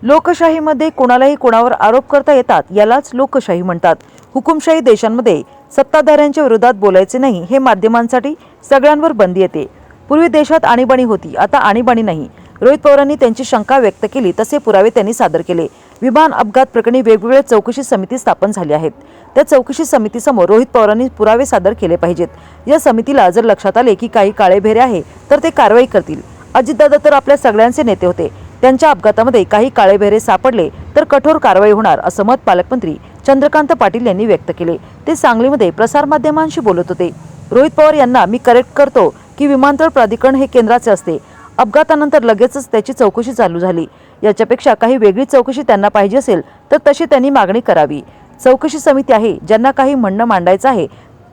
लोकशाहीमध्ये कोणालाही कोणावर आरोप करता येतात, यालाच लोकशाही म्हणतात। हुकुमशाही देशांमध्ये सत्ताधाऱ्यांच्या विरोधात बोलायचे नाही हे माध्यमांसाठी सगळ्यांवर बंदी येते। पूर्वी देशात आणीबाणी होती, आता आणीबाणी नाही। रोहित पवारांनी त्यांची शंका व्यक्त केली, तसे पुरावे त्यांनी सादर केले। विमान अपघात प्रकरणी वेगवेगळ्या चौकशी समिती स्थापन झाली आहेत। त्या चौकशी समितीसमोर रोहित पवारांनी पुरावे सादर केले पाहिजेत। या समितीला जर लक्षात आले की काही काळेभेरे आहे तर ते कारवाई करतील। अजितदादा तर आपल्या सगळ्यांचे नेते होते, त्यांच्या अपघातामध्ये काही काळेभेरे सापडले तर कठोर कारवाई होणार असं मत पालकमंत्री चंद्रकांत पाटील यांनी व्यक्त केले। ते सांगलीमध्ये प्रसारमाध्यमांशी बोलत होते। रोहित पवार यांना मी करेक्ट करतो की विमानतळ प्राधिकरण हे केंद्राचे असते। अपघातानंतर लगेचच त्याची चौकशी चालू झाली। याच्यापेक्षा काही वेगळी चौकशी त्यांना पाहिजे असेल तर तशी त्यांनी मागणी करावी। चौकशी समिती आहे, ज्यांना काही म्हणणं मांडायचं आहे,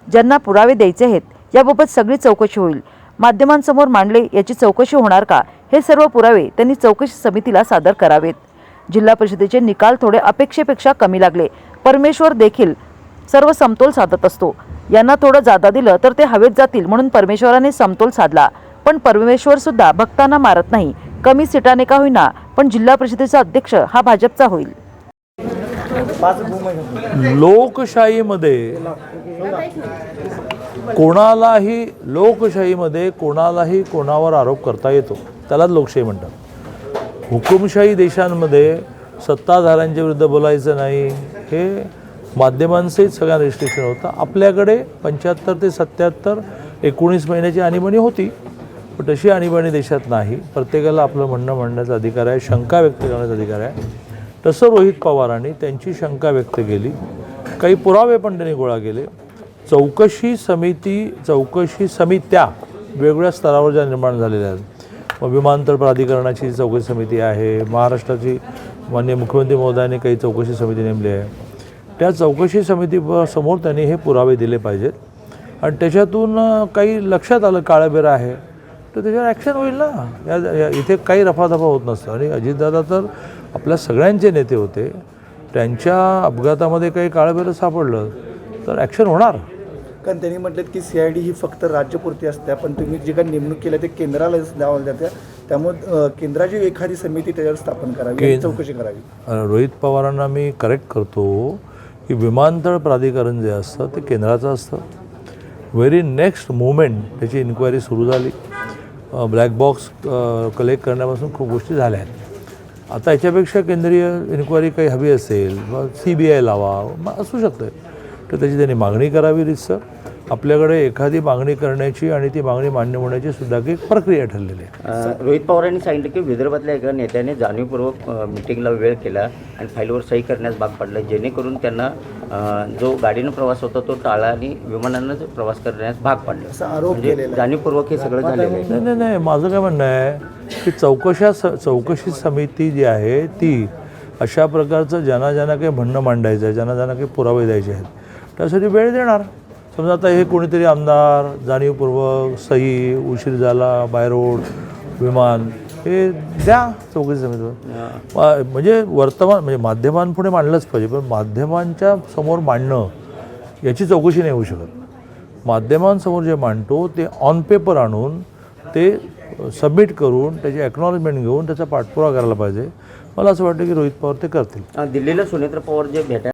ज्यांना पुरावे द्यायचे आहेत, याबाबत सगळी चौकशी होईल। माध्यमांसमोर मांडले याची चौकशी होणार का, हे सर्व पुरावे त्यांनी चौकशी समितीला सादर करावेत। जिल्हा परिषदेचे निकाल थोडे अपेक्षेपेक्षा कमी लागले। परमेश्वर देखील सर्व समतोल साधत असतो। यांना थोडं जादा दिलं तर ते हवेत जातील म्हणून परमेश्वराने समतोल साधला। पण परमेश्वर सुद्धा भक्तांना मारत नाही। कमी सीटाने का होईना, पण जिल्हा परिषदेचा अध्यक्ष हा भाजपचा होईल। लोकशाहीमध्ये कोणावर आरोप करता येतो, त्यालाच लोकशाही म्हणतात। हुकुमशाही देशांमध्ये सत्ताधाऱ्यांच्या विरुद्ध बोलायचं नाही हे माध्यमांसहित सगळ्या रिस्ट्रिक्शन होतं। आपल्याकडे 75 ते 77 19 महिन्याची आणीबाणी होती, पण तशी आणीबाणी देशात नाही। प्रत्येकाला आपलं म्हणणं मांडण्याचा अधिकार आहे, शंका व्यक्त करण्याचा अधिकार आहे। तसं रोहित पवारांनी त्यांची शंका व्यक्त केली, काही पुरावे पण त्यांनी गोळा केले। चौकशी समित्या वेगवेगळ्या स्तरावर ज्या निर्माण झालेल्या आहेत। मग विमानतळ प्राधिकरणाची चौकशी समिती आहे, महाराष्ट्राची माननीय मुख्यमंत्री महोदयांनी काही चौकशी समिती नेमली आहे। त्या चौकशी समितीसमोर त्यांनी हे पुरावे दिले पाहिजेत आणि त्याच्यातून काही लक्षात आलं काळेबेरं आहे तर त्याच्यावर ॲक्शन होईल ना। इथे काही रफादफा होत नसतं। आणि अजितदादा तर आपल्या सगळ्यांचे नेते होते, त्यांच्या अपघातामध्ये काही काळेबेरं सापडलं तर ॲक्शन होणार। कारण त्यांनी म्हटलं की CID ही फक्त राज्यपुरती असते, पण तुम्ही जे काही नेमणूक केलं ते केंद्रालाच द्यावं जाते, त्यामुळे केंद्राची एखादी समिती त्याच्यावर स्थापन करावी, चौकशी करावी। रोहित पवारांना मी करेक्ट करतो की विमानतळ प्राधिकरण जे असतं ते केंद्राचं असतं। व्हेरी नेक्स्ट मोमेंट त्याची इन्क्वायरी सुरू झाली। ब्लॅक बॉक्स कलेक्ट करण्यापासून खूप गोष्टी झाल्या आहेत। आता याच्यापेक्षा केंद्रीय इन्क्वायरी काही हवी असेल, मग CBI लावा, मग असू शकतं, तर त्याची त्यांनी मागणी करावी रितसर। आपल्याकडे एखादी मागणी करण्याची आणि ती मागणी मान्य होण्याची सुद्धा एक प्रक्रिया ठरलेली आहे। रोहित पवारांनी सांगितलं की विदर्भातल्या एका नेत्याने जाणीवपूर्वक मिटिंगला वेळ केला आणि फाईलवर सही करण्यास भाग पडला, जेणेकरून त्यांना जो गाडीनं प्रवास होता तो टाळा आणि विमानानं प्रवास करण्यास भाग पडला, असा आरोप केलेला। जाणीवपूर्वक हे सगळं झालेलं आहे। नाही, माझं काय म्हणणं आहे की चौकशी समिती जी आहे ती अशा प्रकारचं ज्यांना काही म्हणणं मांडायचं आहे, ज्यांना काही पुरावे द्यायचे आहेत, त्यासाठी वेळ देणार। समजा आता हे कोणीतरी आमदार जाणीवपूर्वक सही, उशीर झाला, बाय रोड, विमान, हे द्या चौकशी समितीवर। म्हणजे माध्यमांपुढे मांडलंच पाहिजे, पण माध्यमांच्या समोर मांडणं याची चौकशी नाही होऊ शकत। माध्यमांसमोर जे मांडतो ते ऑन पेपर आणून ते सबमिट करून त्याची ॲक्नॉलेजमेंट घेऊन त्याचा पाठपुरावा करायला पाहिजे। मला असं वाटतं की रोहित पवार ते करतील। दिल्लीला सुनेत्र पवार जे भेटायला